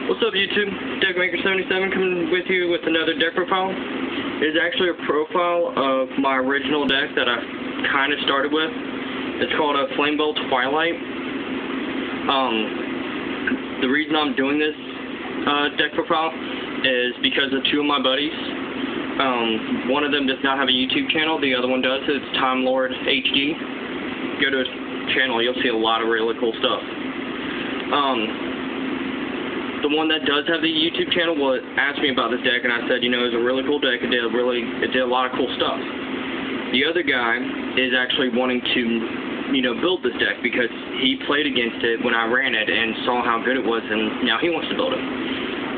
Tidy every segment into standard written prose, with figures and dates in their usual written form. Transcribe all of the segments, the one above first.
What's up, YouTube? Deckmaker77 coming with you with another deck profile. It is actually a profile of my original deck that I kind of started with. It's called a Flamvell Twilight. The reason I'm doing this deck profile is because of two of my buddies. One of them does not have a YouTube channel, the other one does. It's Time Lord HD. Go to his channel, you'll see a lot of really cool stuff. The one that does have the YouTube channel asked me about this deck, and I said, you know, it was a really cool deck. It did a lot of cool stuff. The other guy is actually wanting to, you know, build this deck because he played against it when I ran it and saw how good it was, and now he wants to build it.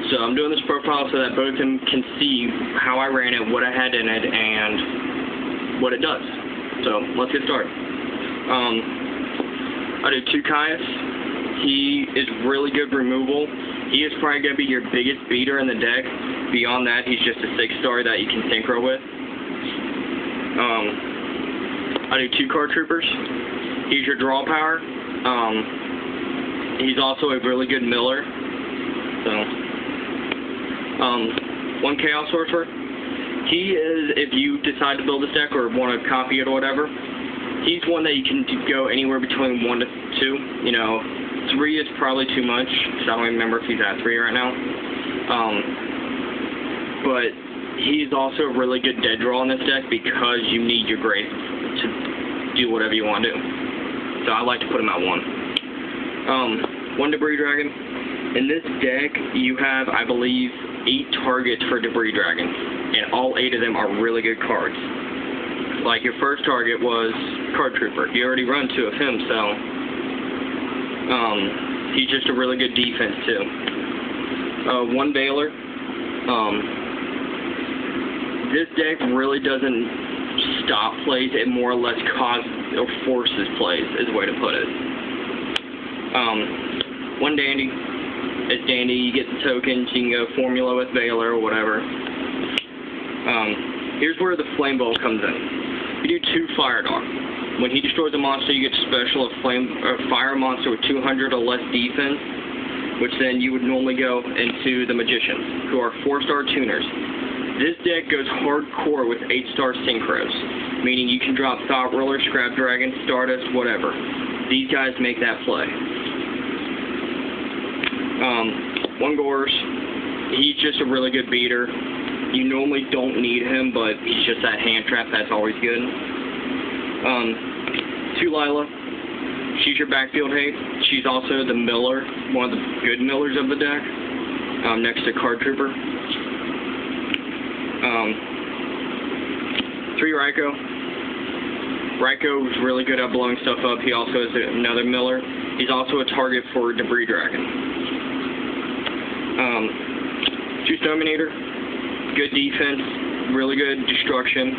So I'm doing this profile so that both of them can see how I ran it, what I had in it, and what it does. So let's get started. I did two Caius. He is really good removal. He is probably going to be your biggest beater in the deck. Beyond that, he's just a 6-star that you can synchro with. I do two card troopers. He's your draw power. He's also a really good miller. So, one chaos sorcerer. He is, if you decide to build this deck or want to copy it or whatever, he's one that you can go anywhere between 1 to 2. You know, 3 is probably too much, because I don't even remember if he's at 3 right now. But he's also a really good dead draw in this deck because you need your Grace to do whatever you want to do. So I like to put him at 1. One Debris Dragon. In this deck, you have, I believe, 8 targets for Debris Dragon, and all 8 of them are really good cards. Like, your first target was Card Trooper. You already run 2 of him, so he's just a really good defense, too. One Baylor. This deck really doesn't stop plays. It more or less causes or forces plays, is the way to put it. One Dandy. It's Dandy. You get the tokens. You can go Formula with Baylor or whatever. Here's where the Flamvell comes in. You do 2 Fire Dog. When he destroys a monster, you get special fire monster with 200 or less defense, which then you would normally go into the Magicians, who are 4-star tuners. This deck goes hardcore with 8-star synchros, meaning you can drop Thought Ruler, Scrap Dragon, Stardust, whatever. These guys make that play. One Gores. He's just a really good beater. You normally don't need him, but he's just that hand trap that's always good. 2 Lila. She's your backfield hate. She's also the miller, one of the good millers of the deck, next to Card Trooper. 3 Ryko. Ryko is really good at blowing stuff up. He also is another miller. He's also a target for Debris Dragon. 2 Stominator. Good defense, really good destruction,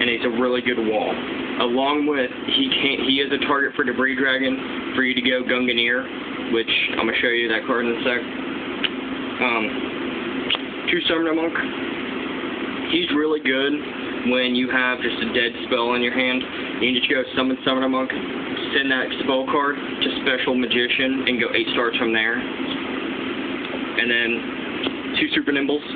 and he's a really good wall. Along with, he is a target for Debris Dragon for you to go Gunganeer, which I'm going to show you that card in a sec. 2 Summoner Monk. He's really good when you have just a dead spell in your hand. You can just go summon Summoner Monk, send that spell card to Special Magician, and go 8 stars from there. And then 2 Super Nimbles.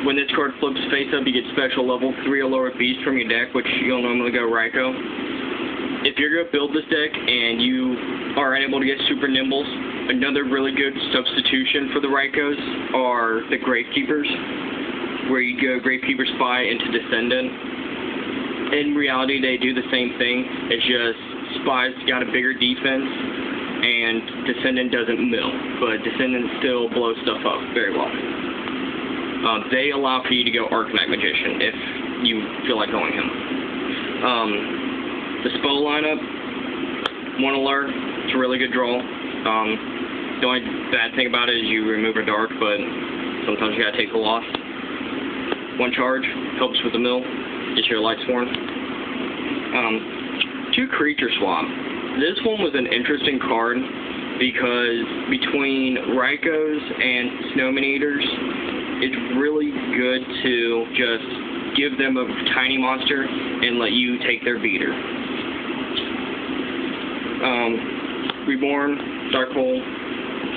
When this card flips face up, you get special level 3 or lower beast from your deck, which you'll normally go Ryko. If you're going to build this deck and you are unable to get Super Nimbles, another really good substitution for the Rykos are the Gravekeepers, where you go Gravekeeper Spy into Descendant. In reality, they do the same thing. It's just Spy's got a bigger defense, and Descendant doesn't mill, but Descendant still blows stuff up very well. They allow for you to go Arcanite Magician if you feel like going him. The Spo lineup, 1 Alert, it's a really good draw. The only bad thing about it is you remove a dark, but sometimes you gotta take the loss. 1 Charge, helps with the mill, gets your Lightsworn. 2 Creature Swap. This one was an interesting card because between Rykos and Snowman-Eaters, it's really good to just give them a tiny monster and let you take their beater. Reborn, Dark Hole,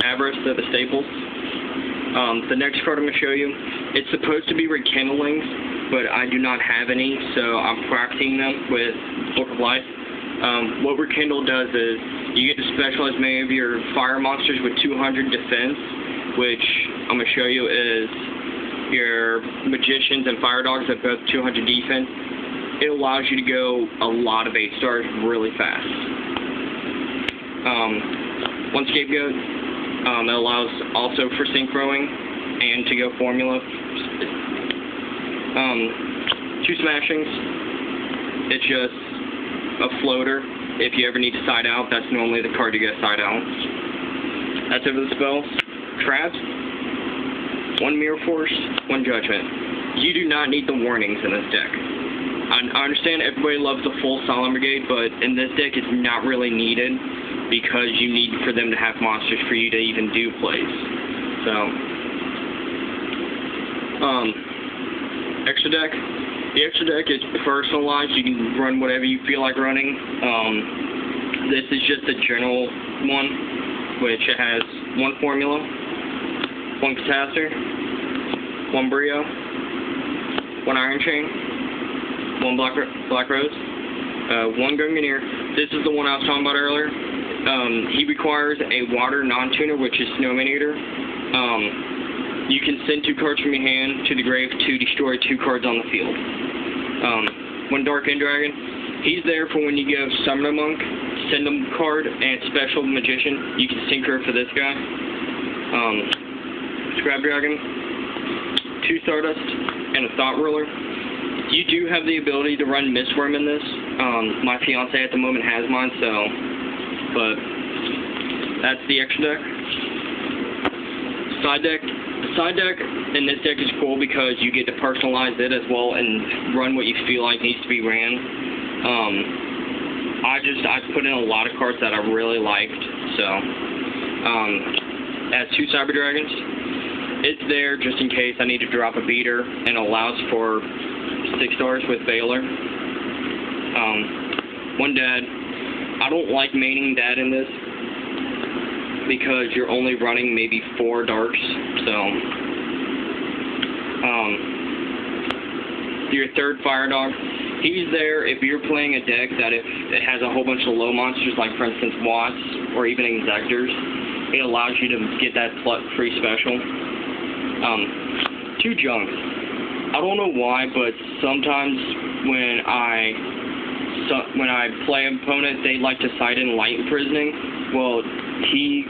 Avarice, they're the staples. The next card I'm going to show you, it's supposed to be rekindlings, but I do not have any, so I'm practicing them with Book of Life. What rekindle does is, you get to specialize many of your fire monsters with 200 defense, which I'm going to show you is your magicians and fire dogs have both 200 defense. It allows you to go a lot of 8 stars really fast. One scapegoat, it allows also for synchroing and to go formula. 2 smashings, it's just a floater. If you ever need to side out, that's normally the card you get side out. That's it for the spells. Traps, 1 Mirror Force, 1 Judgment. You do not need the warnings in this deck. I understand everybody loves the full Solemn Brigade, but in this deck it's not really needed because you need for them to have monsters for you to even do plays. So, extra deck. The extra deck is personalized. You can run whatever you feel like running. This is just a general one, which has 1 formula, 1 Catastor, 1 Brio, 1 Iron Chain, 1 Black Rose, 1 Gungnir. This is the one I was talking about earlier. He requires a water non-tuner, which is Snowman Eater. You can send 2 cards from your hand to the grave to destroy 2 cards on the field. 1 Dark End Dragon. He's there for when you go Summon a Monk, send him a card, and Special Magician. You can synchro for this guy. Scrap Dragon, 2 Stardust, and a Thought Ruler. You do have the ability to run Mistworm in this. My fiance at the moment has mine, but that's the extra deck. Side deck. The side deck in this deck is cool because you get to personalize it as well and run what you feel like needs to be ran. I put in a lot of cards that I really liked, so as 2 Cyber Dragons. It's there just in case I need to drop a beater, and allows for 6 stars with Veiler. 1 Dad. I don't like maining Dad in this because you're only running maybe 4 darks, so your 3rd Fire Dog, he's there if you're playing a deck that if it has a whole bunch of low monsters, like for instance Watts or even Exectors, it allows you to get that free special. 2 Junks. I don't know why, but sometimes when I play an opponent, they like to side in Light Imprisoning. Well, you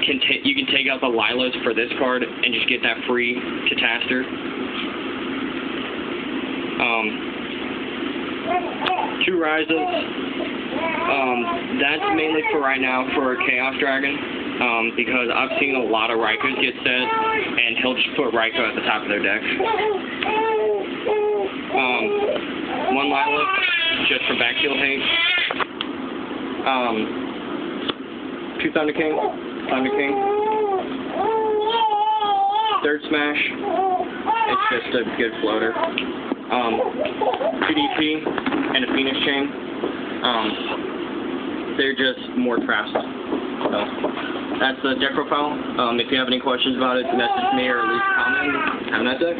can take out the Lilas for this card and just get that free Catastor. 2 Rises. That's mainly for right now for a Chaos Dragon, because I've seen a lot of Raikos get set, and he'll just put Raiko at the top of their deck. 1 Lila, just for backfield hate. 2 Thunder King. 3rd Smash. It's just a good floater. 2 DP and a Phoenix Chain. They're just more traps. So that's the deck profile. If you have any questions about it, message me or leave a comment. Have a nice day.